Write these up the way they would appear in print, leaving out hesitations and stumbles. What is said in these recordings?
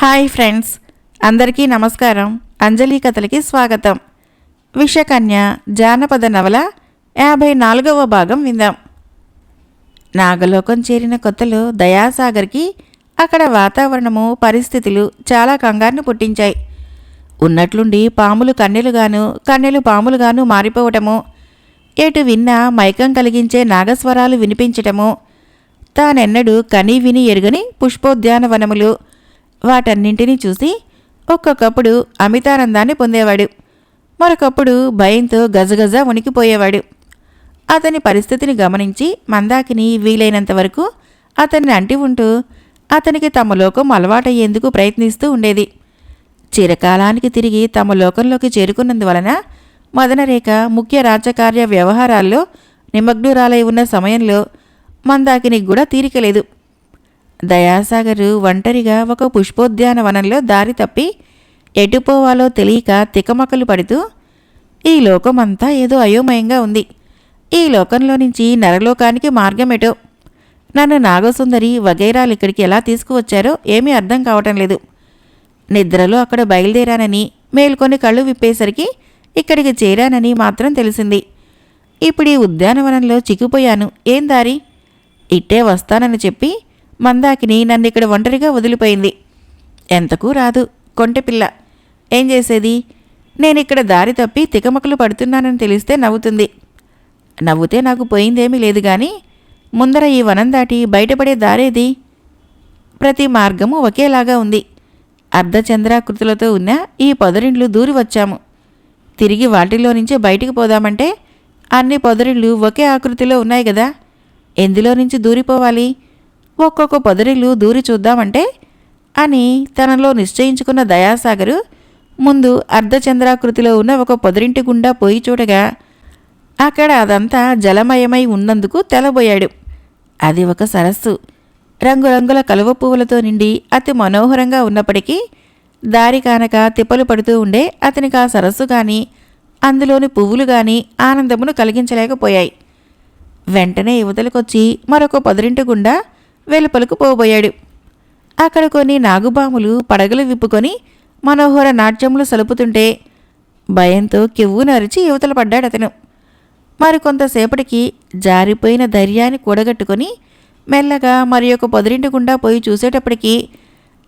Hi friends, అందరికీ నమస్కారం. అంజలి కథలకి స్వాగతం. విషకన్య జానపద నవల 54వ భాగం విందాం. నాగలోకం చేరిన కొత్తలో దయాసాగర్కి అక్కడ వాతావరణము పరిస్థితులు చాలా కంగారును పుట్టించాయి. ఉన్నట్లుండి పాములు కన్నెలుగాను కన్నెలు పాములుగాను మారిపోవటము, ఎటు విన్నా మైకం కలిగించే నాగస్వరాలు వినిపించటము, తానెన్నడూ కనీ విని ఎరుగని పుష్పోద్యానవనములు, వాటన్నింటినీ చూసి ఒక్కొక్కప్పుడు అమితానందాన్ని పొందేవాడు. మరొకప్పుడు భయంతో గజగజ వణికిపోయేవాడు. అతని పరిస్థితిని గమనించి మందాకిని వీలైనంత వరకు అతన్ని అంటి ఉంటూ అతనికి తమ లోకం అలవాటయ్యేందుకు ప్రయత్నిస్తూ ఉండేది. చిరకాలానికి తిరిగి తమ లోకంలోకి చేరుకున్నందువలన మదనరేఖ ముఖ్య రాజకార్య వ్యవహారాల్లో నిమగ్నురాలై ఉన్న సమయంలో మందాకినికి కూడా తీరికలేదు. దయాసాగరు ఒంటరిగా ఒక పుష్పోద్యానవనంలో దారి తప్పి ఎటుపోవాలో తెలియక తికమకలు పడుతూ, ఈ లోకమంతా ఏదో అయోమయంగా ఉంది, ఈ లోకంలో నుంచి నరలోకానికి మార్గమేటో, నన్ను నాగసుందరి వగైరాలు ఇక్కడికి ఎలా తీసుకువచ్చారో ఏమీ అర్థం కావటం లేదు. నిద్రలో అక్కడ బయలుదేరానని, మేల్కొని కళ్ళు విప్పేసరికి ఇక్కడికి చేరానని మాత్రం తెలిసింది. ఇప్పుడు ఈ ఉద్యానవనంలో చిక్కిపోయాను, ఏం దారి? ఇట్టే వస్తానని చెప్పి మందాకిని నన్నిక్కడ ఒంటరిగా వదిలిపోయింది. ఎంతకు రాదు, కొంటెపిల్ల. ఏం చేసేది? నేనిక్కడ దారి తప్పి తికమకలు పడుతున్నానని తెలిస్తే నవ్వుతుంది. నవ్వుతే నాకు పోయిందేమీ లేదు గాని ముందర ఈ వనం దాటి బయటపడే దారేది? ప్రతి మార్గము ఒకేలాగా ఉంది. అర్ధచంద్రాకృతులతో ఉన్న ఈ పొదరిండ్లు దూరి వచ్చాము. తిరిగి వాటిల్లో నుంచే బయటికి పోదామంటే అన్ని పొదరిళ్ళు ఒకే ఆకృతిలో ఉన్నాయి కదా, ఎందులో నుంచి దూరిపోవాలి? ఒక్కొక్క పొదరిల్లు దూరి చూద్దామంటే అని తనలో నిశ్చయించుకున్న దయాసాగరు ముందు అర్ధచంద్రాకృతిలో ఉన్న ఒక పొదరింటి గుండా పోయి చూడగా అక్కడ అదంతా జలమయమై ఉన్నందుకు తెలబోయాడు. అది ఒక సరస్సు. రంగురంగుల కలువ పువ్వులతో నిండి అతి మనోహరంగా ఉన్నప్పటికీ దారి కానక తిప్పలు పడుతూ ఉండే అతనికి ఆ సరస్సు గాని అందులోని పువ్వులు గాని ఆనందమును కలిగించలేకపోయాయి. వెంటనే యువతలకొచ్చి మరొక పొదరింటి గుండా వెలుపలకు పోబోయాడు. అక్కడ కొన్ని నాగుబాములు పడగలు విప్పుకొని మనోహర నాట్యములు సలుపుతుంటే భయంతో కెవ్వున అరిచి యువతల పడ్డాడతను. మరికొంతసేపటికి జారిపోయిన ధైర్యాన్ని కూడగట్టుకొని మెల్లగా మరి ఒక పొదరింటి గుండా పోయి చూసేటప్పటికీ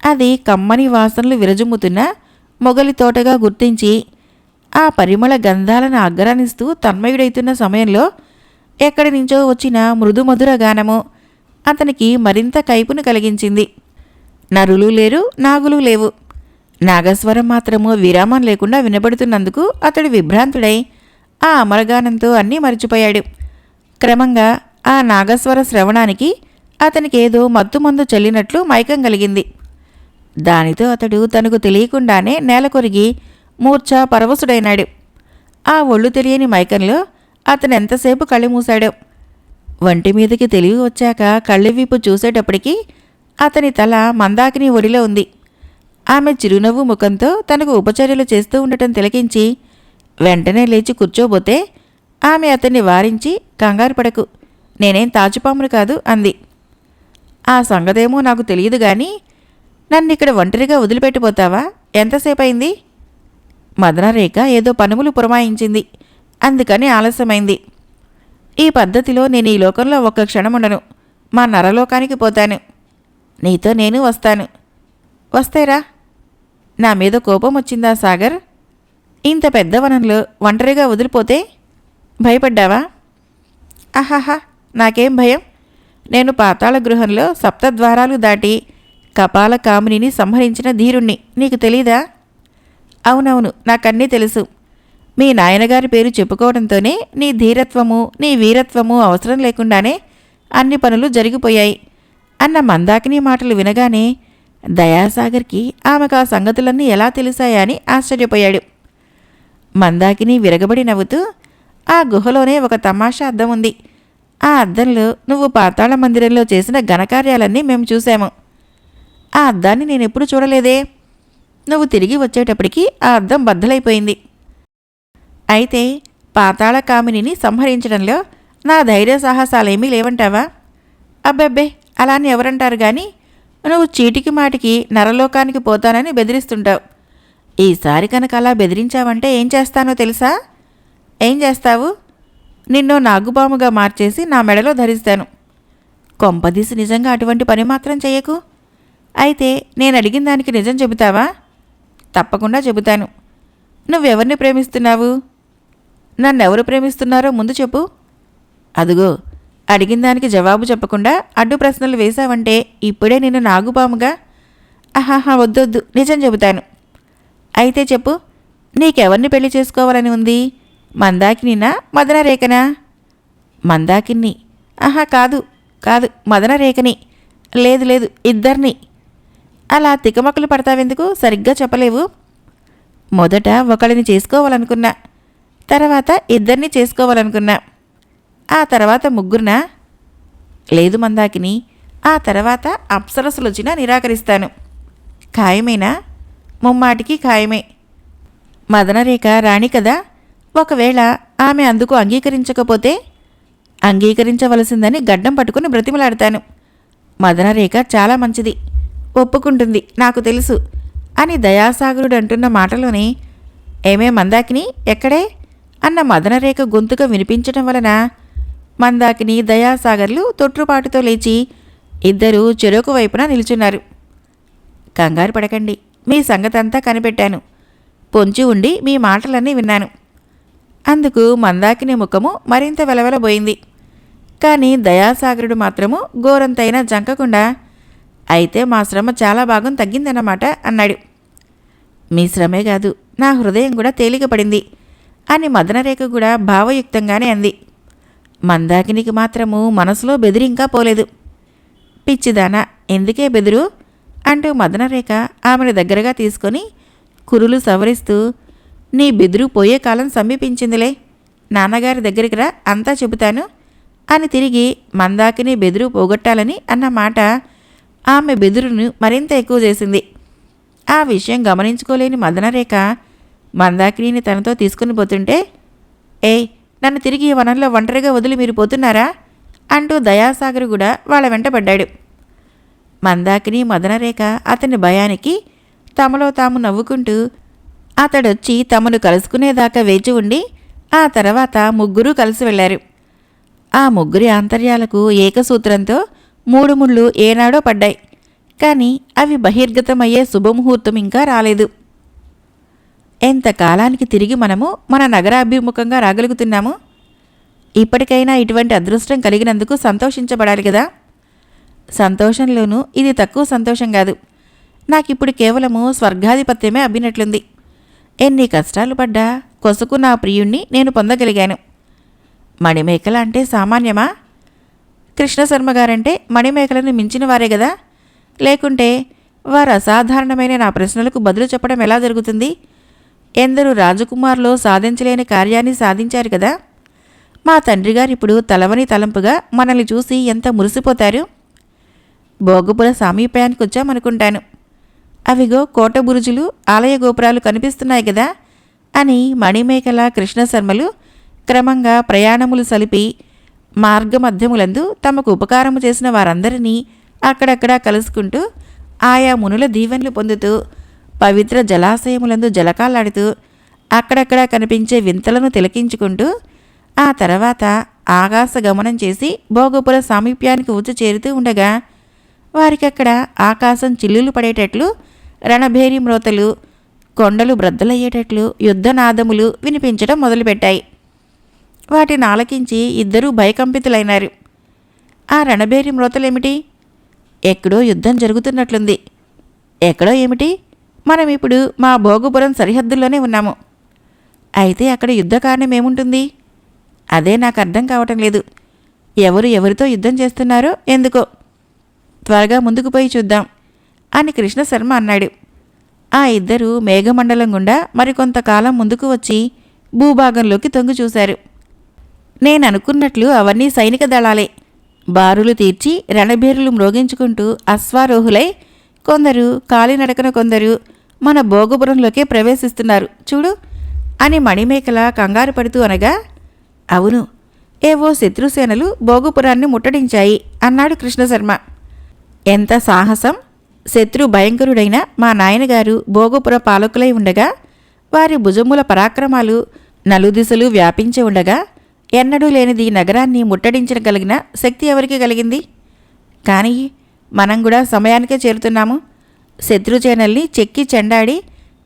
అది కమ్మని వాసనలు విరజుమ్ముతున్న మొగలి తోటగా గుర్తించి ఆ పరిమళ గంధాలను ఆగ్రహిస్తూ తన్మయుడైతున్న సమయంలో ఎక్కడి నుంచో వచ్చిన మృదుమధుర గానము అతనికి మరింత కైపును కలిగించింది. నరులు లేరు, నాగులు లేవు. నాగస్వరం మాత్రము విరామం లేకుండా వినబడుతున్నందుకు అతడు విభ్రాంతుడై ఆ అమరగానంతో అన్నీ మరిచిపోయాడు. క్రమంగా ఆ నాగస్వర శ్రవణానికి అతనికేదో మత్తుమందు చల్లినట్లు మైకం కలిగింది. దానితో అతడు తనకు తెలియకుండానే నేల కొరిగి మూర్ఛ పరవశుడైనాడు. ఆ ఒళ్ళు తెలియని మైకంలో అతనెంతసేపు కళ్ళు మూశాడో. వంటి మీదకి తెలివి వచ్చాక కళ్ళివిప్పు చూసేటప్పటికీ అతని తల మందాకిని ఒడిలో ఉంది. ఆమె చిరునవ్వు ముఖంతో తనకు ఉపచర్యలు చేస్తూ ఉండటం తిలకించి వెంటనే లేచి కూర్చోబోతే ఆమె అతన్ని వారించి, కంగారు పడకు, నేనేం తాచుపామును కాదు అంది. ఆ సంగతేమో నాకు తెలియదు గాని నన్నిక్కడ ఒంటరిగా వదిలిపెట్టిపోతావా? ఎంతసేపయింది? మదనరేఖ ఏదో పనుములు పురమాయించింది, అందుకని ఆలస్యమైంది. ఈ పద్ధతిలో నేను ఈ లోకంలో ఒక్క క్షణముండను, మా నరలోకానికి పోతాను. నీతో నేను వస్తాను. వస్తేరా? నా మీద కోపం వచ్చిందా సాగర్? ఇంత పెద్ద వనంలో ఒంటరిగా వదిలిపోతే భయపడ్డావా? ఆహాహా, నాకేం భయం. నేను పాతాళ గృహంలో సప్తద్వారాలు దాటి కపాల కామినిని సంహరించిన ధీరుణ్ణి, నీకు తెలీదా? అవునవును, నాకన్నీ తెలుసు. మీ నాయనగారి పేరు చెప్పుకోవడంతోనే నీ ధీరత్వము, నీ వీరత్వము అవసరం లేకుండానే అన్ని పనులు జరిగిపోయాయి అన్న మందాకిని మాటలు వినగానే దయాసాగర్కి ఆమెకు ఆ సంగతులన్నీ ఎలా తెలిసాయా అని ఆశ్చర్యపోయాడు. మందాకిని విరగబడి నవ్వుతూ, ఆ గుహలోనే ఒక తమాషా అద్దం ఉంది. ఆ అద్దంలో నువ్వు పాతాళ మందిరంలో చేసిన ఘనకార్యాలన్నీ మేము చూశాము. ఆ అద్దాన్ని నేనెప్పుడు చూడలేదే. నువ్వు తిరిగి వచ్చేటప్పటికి ఆ అద్దం బద్దలైపోయింది. అయితే పాతాళ కామినిని సంహరించడంలో నా ధైర్య సాహసాలేమీ లేవంటావా? అబ్బెబ్బే, అలా అని ఎవరంటారు గాని నువ్వు చీటికి మాటికి నరలోకానికి పోతానని బెదిరిస్తుంటావు. ఈసారి కనుక అలా బెదిరించావంటే ఏం చేస్తానో తెలుసా? ఏం చేస్తావు? నిన్ను నాగుపాముగా మార్చేసి నా మెడలో ధరిస్తాను. కొంపదీసి నిజంగా అటువంటి పని మాత్రం చెయ్యకు. అయితే నేను అడిగిన దానికి నిజం చెబుతావా? తప్పకుండా చెబుతాను. నువ్వెవరిని ప్రేమిస్తున్నావు? నన్నెవరు ప్రేమిస్తున్నారో ముందు చెప్పు. అదుగో, అడిగిన దానికి జవాబు చెప్పకుండా అడ్డు ప్రశ్నలు వేశావంటే ఇప్పుడే నిన్ను నాగుపాముగా. ఆహాహా, వద్దొద్దు, నిజం చెబుతాను. అయితే చెప్పు, నీకెవరిని పెళ్లి చేసుకోవాలని ఉంది? మందాకినినా, మదనరేఖనా? మందాకిని. ఆహా, కాదు కాదు, మదనరేఖని. లేదు లేదు, ఇద్దరిని. అలా తికమక్కలు పడతావెందుకు? సరిగ్గా చెప్పలేవు. మొదట ఒకళ్ళని చేసుకోవాలనుకున్నా, తర్వాత ఇద్దరిని చేసుకోవాలనుకున్నా, ఆ తర్వాత ముగ్గురునా? లేదు మందాకిని, ఆ తర్వాత అప్సరసలు వచ్చినా నిరాకరిస్తాను. ఖాయమేనా? ముమ్మాటికి ఖాయమే. మదనరేఖ రాణి కదా, ఒకవేళ ఆమె అందుకు అంగీకరించకపోతే అంగీకరించవలసిందని గడ్డం పట్టుకుని బ్రతిమలాడతాను. మదనరేఖ చాలా మంచిది, ఒప్పుకుంటుంది, నాకు తెలుసు అని దయాసాగరుడు అంటున్న మాటలోనే ఏమే మందాకిని ఎక్కడే అన్న మదనరేఖ గొంతుగా వినిపించటం వలన మందాకిని, దయాసాగర్లు తొట్రుపాటుతో లేచి ఇద్దరూ చెరొక వైపున నిల్చున్నారు. కంగారు పడకండి, మీ సంగతంతా కనిపెట్టాను. పొంచి ఉండి మీ మాటలన్నీ విన్నాను. అందుకు మందాకిని ముఖము మరింత వెలవెలబోయింది. కానీ దయాసాగరుడు మాత్రము గోరంతైనా జంకకుండా అయితే మా శ్రమ చాలా భాగం తగ్గిందన్నమాట అన్నాడు. మీ శ్రమే కాదు, నా హృదయం కూడా తేలికపడింది అని మదనరేఖ కూడా భావయుక్తంగానే అంది. మందాకినికి మాత్రము మనసులో బెదిరి ఇంకా పోలేదు. పిచ్చిదానా, ఎందుకే బెదురు అంటూ మదనరేఖ ఆమెను దగ్గరగా తీసుకొని కురులు సవరిస్తూ, నీ బెదురు పోయే కాలం సమీపించిందిలే, నాన్నగారి దగ్గరికి రా, అంతా చెబుతాను అని తిరిగి మందాకిని బెదురు పోగొట్టాలని అన్న మాట ఆమె బెదురును మరింత ఎక్కువ చేసింది. ఆ విషయం గమనించుకోలేని మదనరేఖ మందాకిని తనతో తీసుకుని పోతుంటే, ఏయ్, నన్ను తిరిగి ఈ వనంలో ఒంటరిగా వదిలి మీరు పోతున్నారా అంటూ దయాసాగర్ కూడా వాళ్ళ వెంటబడ్డాడు. మందాకిని, మదనరేఖ అతని భయానికి తమలో తాము నవ్వుకుంటూ అతడొచ్చి తమను కలుసుకునేదాకా వేచి ఉండి ఆ తర్వాత ముగ్గురూ కలిసి వెళ్లారు. ఆ ముగ్గురి ఆంతర్యాలకు ఏకసూత్రంతో 3 ముళ్ళు ఏనాడో పడ్డాయి. కానీ అవి బహిర్గతమయ్యే శుభముహూర్తం ఇంకా రాలేదు. ఎంతకాలానికి తిరిగి మనము మన నగరాభిముఖంగా రాగలుగుతున్నాము? ఇప్పటికైనా ఇటువంటి అదృష్టం కలిగినందుకు సంతోషించబడాలి కదా. సంతోషంలోనూ ఇది తక్కువ సంతోషం కాదు. నాకిప్పుడు కేవలము స్వర్గాధిపత్యమే అబ్బినట్లుంది. ఎన్ని కష్టాలు పడ్డా కొసకు నా ప్రియుణ్ణి నేను పొందగలిగాను. మణిమేకల అంటే సామాన్యమా? కృష్ణశర్మగారంటే మణిమేకలను మించిన వారే కదా. లేకుంటే వారు అసాధారణమైన నా ప్రశ్నలకు బదులు చెప్పడం ఎలా జరుగుతుంది? ఎందరూ రాజకుమారులో సాధించలేని కార్యాన్ని సాధించారు కదా. మా తండ్రిగారు ఇప్పుడు తలవని తలంపుగా మనల్ని చూసి ఎంత మురిసిపోతారు. భోగపుర సామీప్యానికి వచ్చామనుకుంటాను. అవిగో కోట బురుజులు, ఆలయ గోపురాలు కనిపిస్తున్నాయి కదా అని మణిమేకల, కృష్ణశర్మలు క్రమంగా ప్రయాణములు సలిపి మార్గమధ్యములందు తమకు ఉపకారము చేసిన వారందరినీ అక్కడక్కడా కలుసుకుంటూ ఆయా మునుల దీవెనలు పొందుతూ పవిత్ర జలాశయములందు జలకాలాడుతూ అక్కడక్కడా కనిపించే వింతలను తిలకించుకుంటూ ఆ తర్వాత ఆకాశ గమనం చేసి భోగపుర సామీప్యానికి వచ్చి చేరుతూ ఉండగా వారికక్కడ ఆకాశం చిల్లులు పడేటట్లు రణభేరి మ్రోతలు, కొండలు బ్రద్దలయ్యేటట్లు యుద్ధనాదములు వినిపించడం మొదలుపెట్టాయి. వాటిని ఆలకించి ఇద్దరూ భయకంపితులైనారు. ఆ రణభేరి మ్రోతలేమిటి? ఎక్కడో యుద్ధం జరుగుతున్నట్లుంది. ఎక్కడో ఏమిటి? మనం ఇప్పుడు మా భోగపురం సరిహద్దుల్లోనే ఉన్నాము. అయితే అక్కడ యుద్ధ కారణం ఏముంటుంది? అదే నాకు అర్థం కావటం లేదు. ఎవరు ఎవరితో యుద్ధం చేస్తున్నారో ఎందుకో. త్వరగా ముందుకు పోయి చూద్దాం అని కృష్ణశర్మ అన్నాడు. ఆ ఇద్దరూ మేఘమండలం గుండా మరికొంతకాలం ముందుకు వచ్చి భూభాగంలోకి తొంగి చూశారు. నేననుకున్నట్లు అవన్నీ సైనిక దళాలే. బారులు తీర్చి రణభేరులు మ్రోగించుకుంటూ అశ్వారోహులై కొందరు కాలినడకన, కొందరు మన భోగపురంలోకే ప్రవేశిస్తున్నారు చూడు అని మణిమేకల కంగారు పడుతూ అనగా, అవును, ఏవో శత్రుసేనలు భోగపురాన్ని ముట్టడించాయి అన్నాడు కృష్ణశర్మ. ఎంత సాహసం, శత్రు భయంకరుడైన మా నాయనగారు భోగపుర పాలకులై ఉండగా వారి భుజముల పరాక్రమాలు నలుదిశలు వ్యాపించి ఉండగా ఎన్నడూ లేనిది నగరాన్ని ముట్టడించగలిగిన శక్తి ఎవరికి కలిగింది? కానీ మనం కూడా సమయానికే చేరుతున్నాము. శత్రుచేనల్ని చెక్కి చెండాడి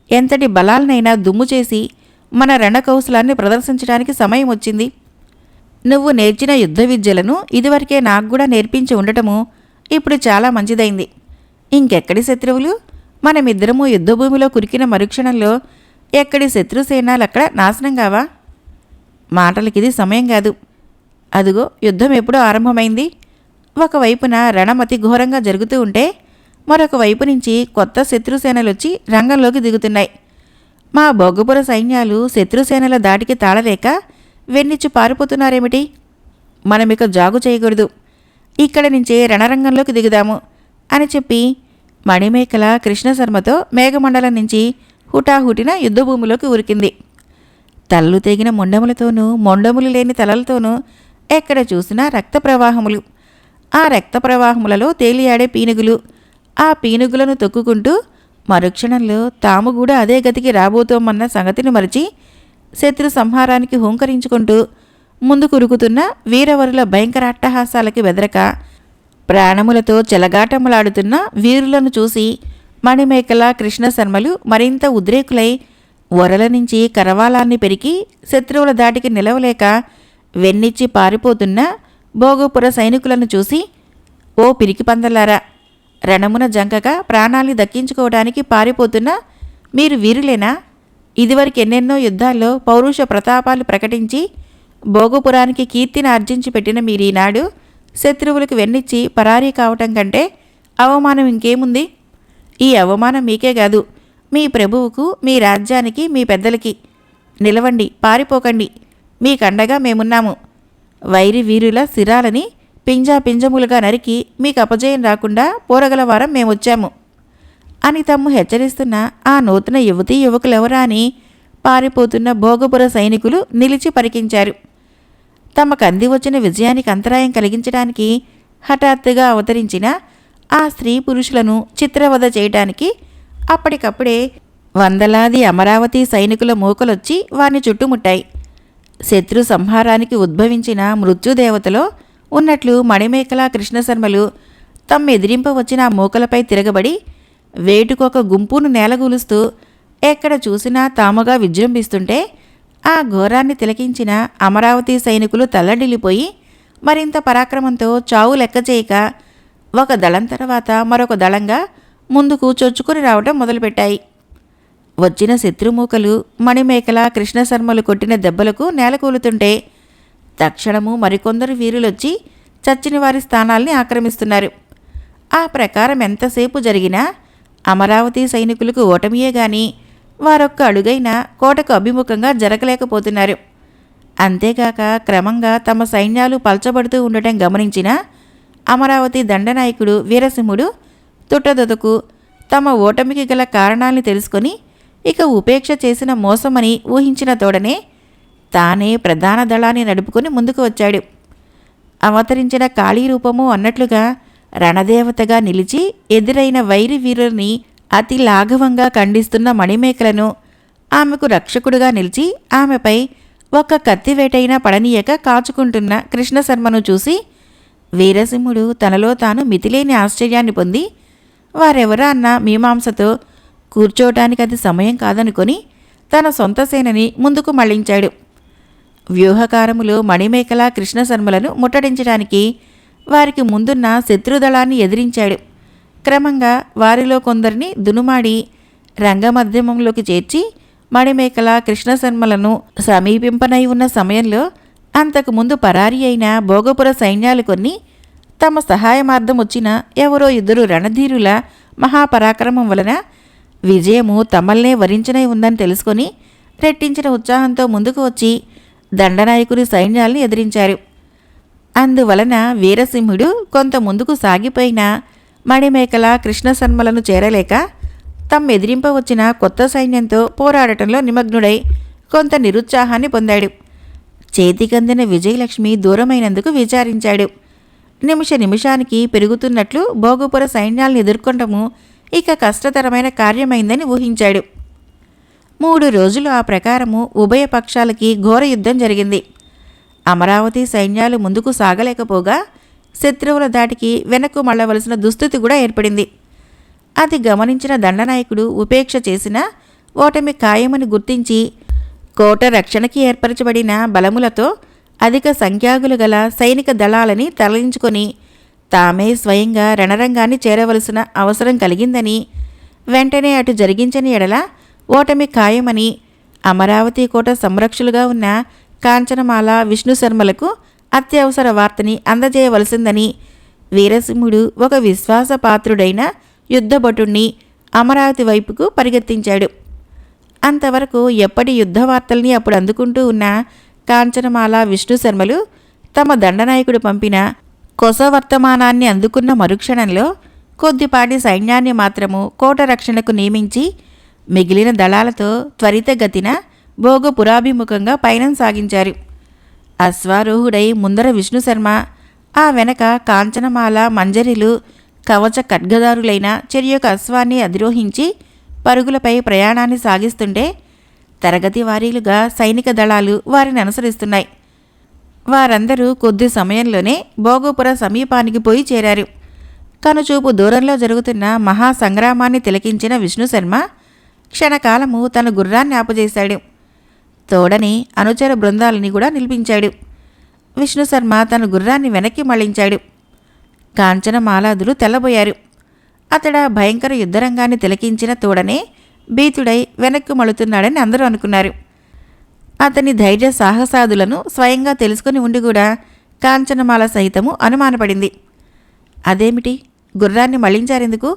ఎంతటి బలాలనైనా దుమ్ము చేసి మన రణకౌశలాన్ని ప్రదర్శించడానికి సమయం వచ్చింది. నువ్వు నేర్చిన యుద్ధ విద్యలను ఇదివరకే నాకు కూడా నేర్పించి ఉండటము ఇప్పుడు చాలా మంచిదైంది. ఇంకెక్కడి శత్రువులు? మనమిద్దరము యుద్ధభూమిలో కురికిన మరుక్షణంలో ఎక్కడి శత్రుసేనాలక్కడ నాశనం కావా? మాటలకిది సమయం కాదు. అదుగో యుద్ధం ఎప్పుడో ఆరంభమైంది. ఒకవైపున రణమతి ఘోరంగా జరుగుతూ ఉంటే మరొక వైపు నుంచి కొత్త శత్రుసేనలొచ్చి రంగంలోకి దిగుతున్నాయి. మా బొగ్గపుర సైన్యాలు శత్రుసేనల దాటికి తాళలేక వెన్నిచ్చి పారిపోతున్నారేమిటి? మనమిక జాగు చేయకూడదు. ఇక్కడి నుంచే రణరంగంలోకి దిగుదాము అని చెప్పి మణిమేకల కృష్ణశర్మతో మేఘమండలం నుంచి హుటాహుటిన యుద్ధభూమిలోకి ఉరికింది. తలలు తెగిన మొండములతోనూ మొండములు లేని తలలతోనూ ఎక్కడ చూసినా రక్త ప్రవాహములు. ఆ రక్త ప్రవాహములలో తేలియాడే పీనుగులు. ఆ పీనుగులను తొక్కుకుంటూ మరుక్షణంలో తాము కూడా అదే గతికి రాబోతోమన్న సంగతిని మరిచి శత్రు సంహారానికి హూంకరించుకుంటూ ముందుకురుకుతున్న వీరవరుల భయంకరాట్టహాసాలకి బెదరక ప్రాణములతో చెలగాటములాడుతున్న వీరులను చూసి మణిమేకల కృష్ణశర్మలు మరింత ఉద్రేకులై వరల నుంచి కరవాలాన్ని పెరికి శత్రువుల దాటికి నిలవలేక వెన్నిచ్చి పారిపోతున్న భోగపుర సైనికులను చూసి, ఓ పిరికి పందలారా, రణమున జంకగా ప్రాణాల్ని దక్కించుకోవడానికి పారిపోతున్న మీరు వీరులేనా? ఇదివరకు ఎన్నెన్నో యుద్ధాల్లో పౌరుష ప్రతాపాలు ప్రకటించి భోగపురానికి కీర్తిని ఆర్జించి పెట్టిన మీరీనాడు శత్రువులకు వెన్నిచ్చి పరారీ కావటం కంటే అవమానం ఇంకేముంది? ఈ అవమానం మీకే కాదు, మీ ప్రభువుకు, మీ రాజ్యానికి, మీ పెద్దలకి. నిలవండి, పారిపోకండి, మీకండగా మేమున్నాము. వైరి వీరుల శిరాలని పింజాపింజములుగా నరికి మీకు అపజయం రాకుండా పోరగలవారం మేమొచ్చాము అని తమ్ము హెచ్చరిస్తున్న ఆ నూతన యువతీ యువకులెవరా అని పారిపోతున్న భోగపుర సైనికులు నిలిచి పరికించారు. తమకు అంది వచ్చిన విజయానికి అంతరాయం కలిగించడానికి హఠాత్తుగా అవతరించిన ఆ స్త్రీ పురుషులను చిత్రవధ చేయటానికి అప్పటికప్పుడే వందలాది అమరావతి సైనికుల మూకలొచ్చి వారిని చుట్టుముట్టాయి. శత్రు సంహారానికి ఉద్భవించిన మృత్యుదేవతలో ఉన్నట్లు మణిమేకల కృష్ణశర్మలు తమ్మెదిరింప వచ్చిన ఆ మూకలపై తిరగబడి వేటుకొక గుంపును నేలగూలుస్తూ ఎక్కడ చూసినా తాముగా విజృంభిస్తుంటే ఆ ఘోరాన్ని తిలకించిన అమరావతి సైనికులు తల్లడిల్లిపోయి మరింత పరాక్రమంతో చావు లెక్క చేయక ఒక దళం తర్వాత మరొక దళంగా ముందుకు చొచ్చుకుని రావటం మొదలుపెట్టాయి. వచ్చిన శత్రుమూకలు మణిమేకల కృష్ణశర్మలు కొట్టిన దెబ్బలకు నేలకూలుతుంటే తక్షణము మరికొందరు వీరులొచ్చి చచ్చిన వారి స్థానాల్ని ఆక్రమిస్తున్నారు. ఆ ప్రకారం ఎంతసేపు జరిగినా అమరావతి సైనికులకు ఓటమియే గాని వారొక్క అడుగైనా కోటకు అభిముఖంగా జరగలేకపోతున్నారు. అంతేగాక క్రమంగా తమ సైన్యాలు పల్చబడుతూ ఉండటం గమనించిన అమరావతి దండనాయకుడు వీరసింహుడు తుట్టదొదకు తమ ఓటమికి గల కారణాల్ని తెలుసుకొని ఇక ఉపేక్ష చేసిన మోసమని ఊహించిన తోడనే తానే ప్రధాన దళాన్ని నడుపుకొని ముందుకు వచ్చాడు. అవతరించిన కాళీ రూపము అన్నట్లుగా రణదేవతగా నిలిచి ఎదురైన వైరి వీరుల్ని అతి లాఘవంగా ఖండిస్తున్న మణిమేకలను ఆమెకు రక్షకుడుగా నిలిచి ఆమెపై ఒక్క కత్తివేటైనా పడనీయక కాచుకుంటున్న కృష్ణశర్మను చూసి వీరసింహుడు తనలో తాను మితిలేని ఆశ్చర్యాన్ని పొంది వారెవరా అన్న మీమాంసతో కూర్చోటానికి అది సమయం కాదనుకొని తన సొంత సేనని ముందుకు మళ్లించాడు. వ్యూహకారములు మణిమేకల కృష్ణశర్మలను ముట్టడించడానికి వారికి ముందున్న శత్రుదళాన్ని ఎదిరించాడు. క్రమంగా వారిలో కొందరిని దునుమాడి రంగమధ్యమంలోకి చేర్చి మణిమేకల కృష్ణశర్మలను సమీపింపనై ఉన్న సమయంలో అంతకుముందు పరారీ అయిన భోగపుర సైన్యాలు కొన్ని తమ సహాయమార్థం వచ్చిన ఎవరో ఇద్దరు రణధీరుల మహాపరాక్రమం వలన విజయము తమల్నే వరించనై ఉందని తెలుసుకొని రెట్టించిన ఉత్సాహంతో ముందుకు వచ్చి దండనాయకుని సైన్యాల్ని ఎదిరించారు. అందువలన వీరసింహుడు కొంత ముందుకు సాగిపోయిన మణిమేకల కృష్ణశర్మలను చేరలేక తమ్మెదిరింపవచ్చిన కొత్త సైన్యంతో పోరాడటంలో నిమగ్నుడై కొంత నిరుత్సాహాన్ని పొందాడు. చేతికందిన విజయలక్ష్మి దూరమైనందుకు విచారించాడు. నిమిష నిమిషానికి పెరుగుతున్నట్లు భోగపుర సైన్యాలను ఎదుర్కొనటము ఇక కష్టతరమైన కార్యమైందని ఊహించాడు. 3 రోజులు ఆ ప్రకారము ఉభయ పక్షాలకి ఘోర యుద్ధం జరిగింది. అమరావతి సైన్యాలు ముందుకు సాగలేకపోగా శత్రువుల దాటికి వెనక్కు మళ్ళవలసిన దుస్థితి కూడా ఏర్పడింది. అది గమనించిన దండనాయకుడు ఉపేక్ష చేసిన ఓటమి ఖాయమని గుర్తించి కోట రక్షణకి ఏర్పరచబడిన బలములతో అధిక సంఖ్యాకులు గల సైనిక దళాలని తరలించుకొని తామే స్వయంగా రణరంగాన్ని చేరవలసిన అవసరం కలిగిందని, వెంటనే అటు జరిగించని ఎడల ఓటమి ఖాయమని అమరావతి కోట సంరక్షులుగా ఉన్న కాంచనమాల విష్ణుశర్మలకు అత్యవసర వార్తని అందజేయవలసిందని వీరసింహుడు ఒక విశ్వాసపాత్రుడైన యుద్ధభటుణ్ణి అమరావతి వైపుకు పరిగెత్తించాడు. అంతవరకు ఎప్పటి యుద్ధ వార్తల్ని అప్పుడు అందుకుంటూ ఉన్న కాంచనమాల విష్ణుశర్మలు తమ దండనాయకుడు పంపిన కొస వర్తమానాన్ని అందుకున్న మరుక్షణంలో కొద్దిపాటి సైన్యాన్ని మాత్రము కోట రక్షణకు నియమించి మిగిలిన దళాలతో త్వరితగతిన భోగపురాభిముఖంగా పయనం సాగించారు. అశ్వారోహుడై ముందర విష్ణుశర్మ, ఆ వెనక కాంచనమాల మంజరిలు కవచ ఖడ్గదారులైన చెరియొక అశ్వాన్ని అధిరోహించి పరుగులపై ప్రయాణాన్ని సాగిస్తుంటే తరగతి వారీలుగా సైనిక దళాలు వారిని అనుసరిస్తున్నాయి. వారందరూ కొద్ది సమయంలోనే భోగపుర సమీపానికి పోయి చేరారు. కనుచూపు దూరంలో జరుగుతున్న మహాసంగ్రామాన్ని తిలకించిన విష్ణుశర్మ క్షణకాలము తన గుర్రాన్ని ఆపజేశాడు. తోడని అనుచర బృందాలని కూడా నిలిపించాడు. విష్ణుశర్మ తన గుర్రాన్ని వెనక్కి మళ్లించాడు. కాంచనమాలాదులు తెల్లబోయారు. అతడా భయంకర యుద్ధరంగాన్ని తిలకించిన తోడనే భీతుడై వెనక్కు మళుతున్నాడని అందరూ అనుకున్నారు. అతని ధైర్య సాహసాదులను స్వయంగా తెలుసుకుని ఉండి కూడా కాంచనమాల సహితము అనుమానపడింది. అదేమిటి, గుర్రాన్ని మళ్లించారెందుకు?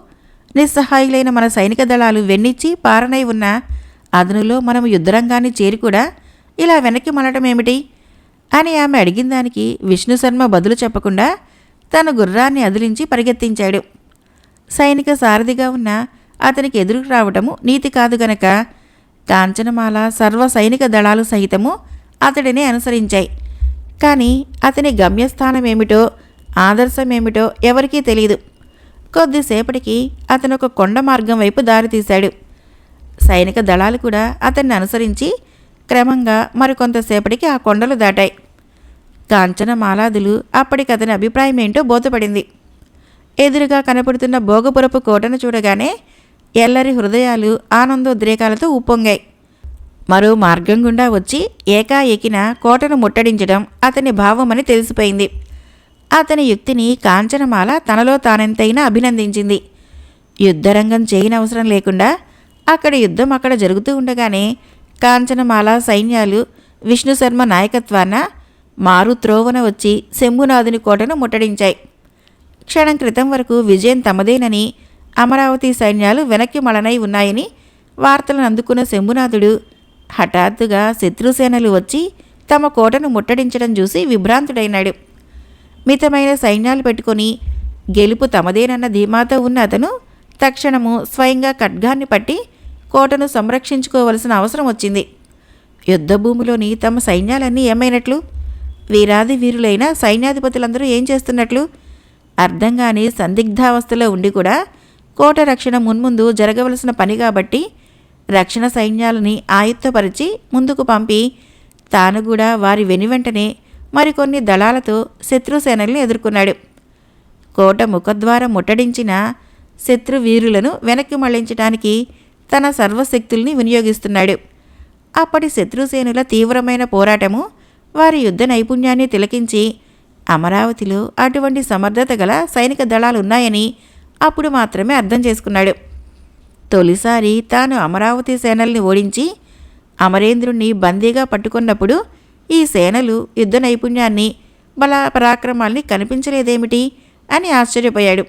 నిస్సహాయులైన మన సైనిక దళాలు వెన్నిచ్చి పారనై ఉన్న అదనులో మనము యుద్ధరంగాన్ని చేరి కూడా ఇలా వెనక్కి మళ్ళటమేమిటి అని ఆమె అడిగిన దానికి విష్ణుశర్మ బదులు చెప్పకుండా తన గుర్రాన్ని అదిలించి పరిగెత్తించాడు. సైనిక సారథిగా ఉన్న అతనికి ఎదురు రావటము నీతి కాదు గనక కాంచనమాల సర్వ సైనిక దళాలు సహితము అతడినే అనుసరించాయి. కానీ అతని గమ్యస్థానమేమిటో ఆదర్శమేమిటో ఎవరికీ తెలియదు. కొద్దిసేపటికి అతను ఒక కొండ మార్గం వైపు దారితీశాడు. సైనిక దళాలు కూడా అతన్ని అనుసరించి క్రమంగా మరికొంతసేపటికి ఆ కొండలు దాటాయి. కాంచనమాలాదులు అప్పటికతని అభిప్రాయం ఏంటో బోధపడింది. ఎదురుగా కనపడుతున్న భోగపురపు కోటను చూడగానే ఎల్లరి హృదయాలు ఆనందోద్రేకాలతో ఉప్పొంగాయి. మరో మార్గం గుండా వచ్చి ఏకాఏకిన కోటను ముట్టడించడం అతని భావమని తెలిసిపోయింది. అతని యుక్తిని కాంచనమాల తనలో తానెంతైనా అభినందించింది. యుద్ధరంగం చేయనవసరం లేకుండా అక్కడ యుద్ధం అక్కడ జరుగుతూ ఉండగానే కాంచనమాల సైన్యాలు విష్ణుశర్మ నాయకత్వాన మారుత్రోవన వచ్చి శంభునాథుని కోటను ముట్టడించాయి. క్షణం క్రితం వరకు విజయం తమదేనని, అమరావతి సైన్యాలు వెనక్కి మళనై ఉన్నాయని వార్తలను అందుకున్న శంభునాథుడు హఠాత్తుగా శత్రుసేనలు వచ్చి తమ కోటను ముట్టడించడం చూసి విభ్రాంతుడైనాడు. మితమైన సైన్యాలు పెట్టుకొని గెలుపు తమదేనన్న ధీమాతో ఉన్న అతను తక్షణము స్వయంగా ఖడ్గాన్ని పట్టి కోటను సంరక్షించుకోవలసిన అవసరం వచ్చింది. యుద్ధభూమిలోని తమ సైన్యాలన్నీ ఏమైనట్లు? వీరాది వీరులైన సైన్యాధిపతులందరూ ఏం చేస్తున్నట్లు? అర్థంగాని సందిగ్ధావస్థలో ఉండి కూడా కోట రక్షణ మున్ముందు జరగవలసిన పని కాబట్టి రక్షణ సైన్యాలని ఆయుత్తపరిచి ముందుకు పంపి తాను కూడా వారి వెనువెంటనే మరికొన్ని దళాలతో శత్రుసేనల్ని ఎదుర్కొన్నాడు. కోట ముఖద్వారం ముట్టడించిన శత్రువీరులను వెనక్కి మళ్లించడానికి తన సర్వశక్తుల్ని వినియోగిస్తున్నాడు. అప్పటి శత్రుసేనుల తీవ్రమైన పోరాటము వారి యుద్ధ నైపుణ్యాన్ని తిలకించి అమరావతిలో అటువంటి సమర్థత గల సైనిక దళాలున్నాయని అప్పుడు మాత్రమే అర్థం చేసుకున్నాడు. తొలిసారి తాను అమరావతి సేనల్ని ఓడించి అమరేంద్రుణ్ణి బందీగా పట్టుకున్నప్పుడు ఈ సేనలు యుద్ధ నైపుణ్యాన్ని బల పరాక్రమాల్ని కనిపించలేదేమిటి అని ఆశ్చర్యపోయాడు.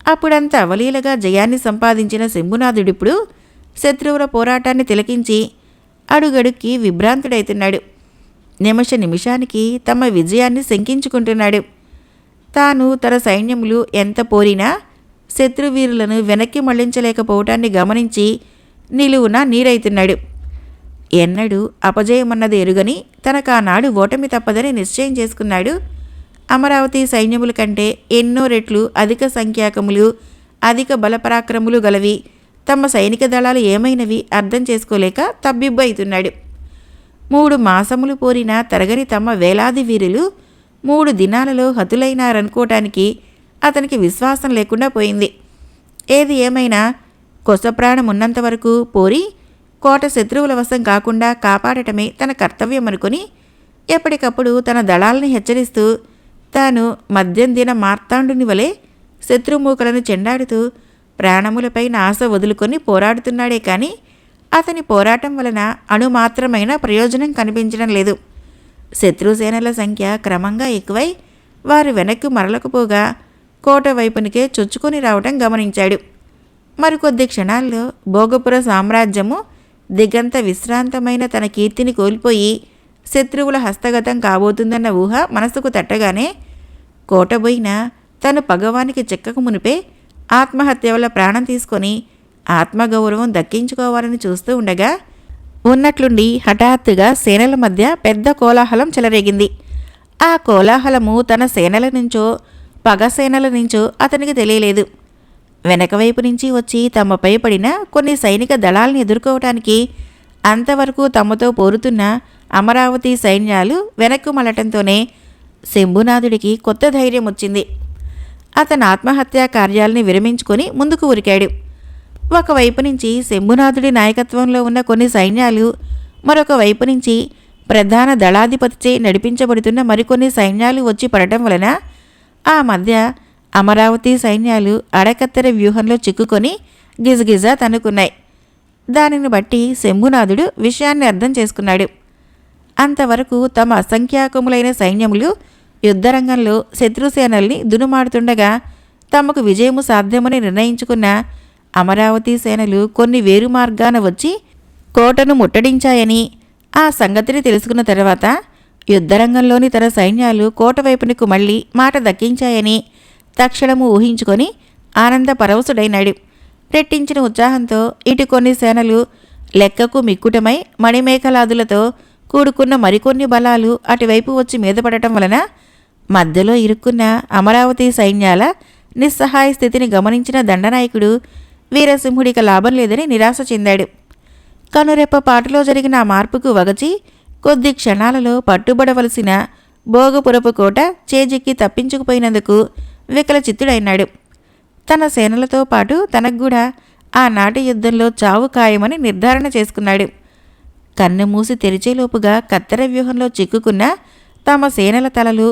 అప్పుడంత అవలీలగా జయాన్ని సంపాదించిన శంభునాథుడిప్పుడు శత్రువుల పోరాటాన్ని తిలకించి అడుగడుక్కి విభ్రాంతుడైతున్నాడు. నిమిష నిమిషానికి తమ విజయాన్ని శంకించుకుంటున్నాడు. తాను తన సైన్యములు ఎంత పోరినా శత్రువీరులను వెనక్కి మళ్లించలేకపోవటాన్ని గమనించి నిలువున నీరైతున్నాడు. ఎన్నడూ అపజయమన్నది ఎరుగని తనకానాడు ఓటమి తప్పదని నిశ్చయం చేసుకున్నాడు అమరావతి సైన్యముల కంటే ఎన్నో రెట్లు అధిక సంఖ్యాకములు, అధిక బలపరాక్రములు గలవి. తమ సైనిక దళాలు ఏమైనవి అర్థం చేసుకోలేక తబ్బిబ్బు అవుతున్నాడు. 3 మాసములు పోరిన తరగని తమ వేలాది వీరులు 3 దినాలలో హతులైనారనుకోవటానికి అతనికి విశ్వాసం లేకుండా పోయింది. ఏది ఏమైనా కొసప్రాణం ఉన్నంత వరకు పోరి కోట శత్రువుల వశం కాకుండా కాపాడటమే తన కర్తవ్యం అనుకుని ఎప్పటికప్పుడు తన దళాలని హెచ్చరిస్తూ తాను మద్యం దిన మార్తాండుని వలె శత్రుమూకలను చెండాడుతూ ప్రాణములపై ఆశ వదులుకొని పోరాడుతున్నాడే కానీ అతని పోరాటం వలన అణుమాత్రమైన ప్రయోజనం కనిపించడం లేదు. శత్రుసేనల సంఖ్య క్రమంగా ఎక్కువై వారు వెనక్కి మరలకపోగా కోట వైపునికే చొచ్చుకొని రావటం గమనించాడు. మరికొద్ది క్షణాల్లో భోగపుర సామ్రాజ్యము దిగంత విశ్రాంతమైన తన కీర్తిని కోల్పోయి శత్రువుల హస్తగతం కాబోతుందన్న ఊహ మనసుకు తట్టగానే కోటబోయిన తను పగవానికి చెక్కకు మునిపే ఆత్మహత్య వల్ల ప్రాణం తీసుకొని ఆత్మగౌరవం దక్కించుకోవాలని చూస్తూ ఉండగా ఉన్నట్లుండి హఠాత్తుగా సేనల మధ్య పెద్ద కోలాహలం చెలరేగింది. ఆ కోలాహలము తన సేనల నుంచో పగ సేనల నుంచో అతనికి తెలియలేదు. వెనకవైపు నుంచి వచ్చి తమపై పడిన కొన్ని సైనిక దళాలను ఎదుర్కోవటానికి అంతవరకు తమతో పోరుతున్న అమరావతి సైన్యాలు వెనక్కు మళ్ళటంతోనే శంభునాథుడికి కొత్త ధైర్యం వచ్చింది. అతను ఆత్మహత్యా కార్యాలని విరమించుకొని ముందుకు ఉరికాడు. ఒకవైపు నుంచి శంభునాథుడి నాయకత్వంలో ఉన్న కొన్ని సైన్యాలు, మరొక వైపు నుంచి ప్రధాన దళాధిపతిచే నడిపించబడుతున్న మరికొన్ని సైన్యాలు వచ్చి పడటం వలన ఆ మధ్య అమరావతి సైన్యాలు అడకత్తెర వ్యూహంలో చిక్కుకొని గిజగిజ తన్నుకున్నాయి. దానిని బట్టి శంభునాథుడు విషయాన్ని అర్థం చేసుకున్నాడు. అంతవరకు తమ అసంఖ్యాకములైన సైన్యములు యుద్ధరంగంలో శత్రుసేనల్ని దునుమాడుతుండగా తమకు విజయము సాధ్యమని నిర్ణయించుకున్న అమరావతి సేనలు కొన్ని వేరు మార్గాన వచ్చి కోటను ముట్టడించాయని, ఆ సంగతిని తెలుసుకున్న తర్వాత యుద్ధరంగంలోని తన సైన్యాలు కోట వైపునకు మళ్ళీ మాట దక్కించాయని తక్షణము ఊహించుకొని ఆనంద పరవశుడైనాడు. రెట్టించిన ఉత్సాహంతో ఇటు కొన్ని సేనలు లెక్కకు మిక్కుటమై మణిమేఖలాదులతో కూడుకున్న మరికొన్ని బలాలు అటువైపు వచ్చి మీదపడటం వలన మధ్యలో ఇరుక్కున్న అమరావతి సైన్యాల నిస్సహాయ స్థితిని గమనించిన దండనాయకుడు వీరసింహుడికి లాభం లేదని నిరాశ చెందాడు. కనురెప్ప పాటులో జరిగిన ఆ మార్పుకు వగచి కొద్ది క్షణాలలో పట్టుబడవలసిన భోగపురపు కోట చేజిక్కి తప్పించుకుపోయినందుకు వికలచిత్తుడైనాడు. తన సేనలతో పాటు తనకు కూడా ఆనాటి యుద్ధంలో చావు ఖాయమని నిర్ధారణ చేసుకున్నాడు. కన్ను మూసి తెరిచేలోపుగా కత్తెర వ్యూహంలో చిక్కుకున్న తమ సేనల తలలు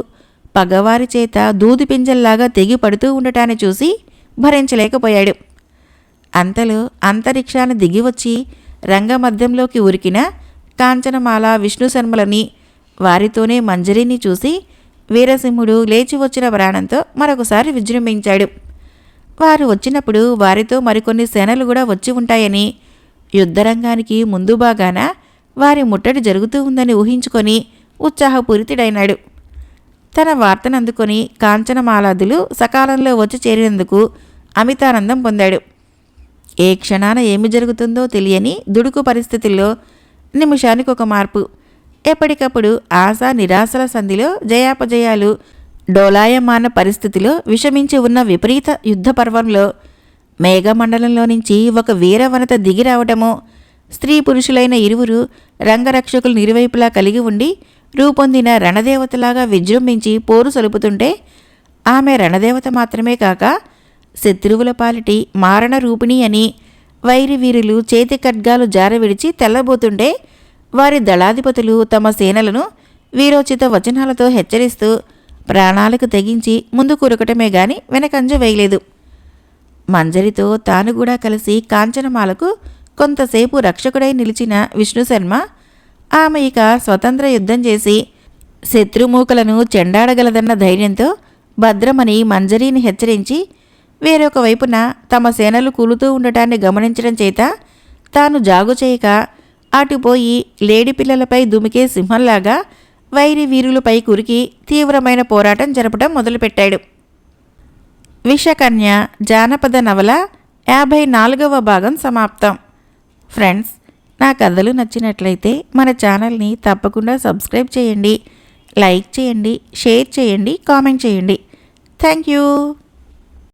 పగవారి చేత దూది పింజల్లాగా తెగి పడుతూ ఉండటాన్ని చూసి భరించలేకపోయాడు. అంతలో అంతరిక్షాన్ని దిగివచ్చి రంగమధ్యంలోకి ఉరికిన కాంచనమాల, విష్ణుశర్మలని, వారితోనే మంజరిని చూసి వీరసింహుడు లేచి వచ్చిన ప్రాణంతో మరొకసారి విజృంభించాడు. వారు వచ్చినప్పుడు వారితో మరికొన్ని సేనలు కూడా వచ్చి ఉంటాయని, యుద్ధరంగానికి ముందు బాగాన వారి ముట్టడి జరుగుతూ ఉందని ఊహించుకొని ఉత్సాహపూరితుడైనాడు. తన వార్తనందుకొని కాంచనమాలాదులు సకాలంలో వచ్చి చేరినందుకు అమితానందం పొందాడు. ఏ క్షణాన ఏమి జరుగుతుందో తెలియని దుడుకు పరిస్థితుల్లో నిమిషానికి ఒక మార్పు. ఎప్పటికప్పుడు ఆశ నిరాశల సంధిలో జయాపజయాలు, డోలాయమాన పరిస్థితిలో విషమించి ఉన్న విపరీత యుద్ధ పర్వంలో మేఘమండలంలో నుంచి ఒక వీరవనత దిగి రావటమో, స్త్రీ పురుషులైన ఇరువురు రంగరక్షకులు నిరువైపులా కలిగి ఉండి రూపొందిన రణదేవతలాగా విజృంభించి పోరు సలుపుతుంటే, ఆమె రణదేవత మాత్రమే కాక శత్రువుల పాలిటి మారణ రూపిణి అని వైరి వీరులు చేతి ఖడ్గాలు జారవిడిచి తెల్లబోతుంటే, వారి దళాధిపతులు తమ సేనలను వీరోచిత వచనాలతో హెచ్చరిస్తూ ప్రాణాలకు తెగించి ముందుకు ఉరకటమే గాని వెనకంజ వేయలేదు. మంజరితో తాను కూడా కలిసి కాంచనమాలకు కొంతసేపు రక్షకుడై నిలిచిన విష్ణుశర్మ ఆమె ఇక స్వతంత్ర యుద్ధం చేసి శత్రుమూకలను చెండాడగలదన్న ధైర్యంతో భద్రమని మంజరీని హెచ్చరించి, వేరొక వైపున తమ సేనలు కూలుతూ ఉండటాన్ని గమనించడం చేత తాను జాగు చేయక అటుపోయి లేడి పిల్లలపై దుమికే సింహంలాగా వైరి వీరులపై కురికి తీవ్రమైన పోరాటం జరపడం మొదలుపెట్టాడు. విషకన్య జానపద నవల 54వ భాగం సమాప్తం. ఫ్రెండ్స్, నా కథలు నచ్చినట్లయితే మన ఛానల్ని తప్పకుండా సబ్స్క్రైబ్ చేయండి, లైక్ చేయండి, షేర్ చేయండి, కామెంట్ చేయండి. Thank you.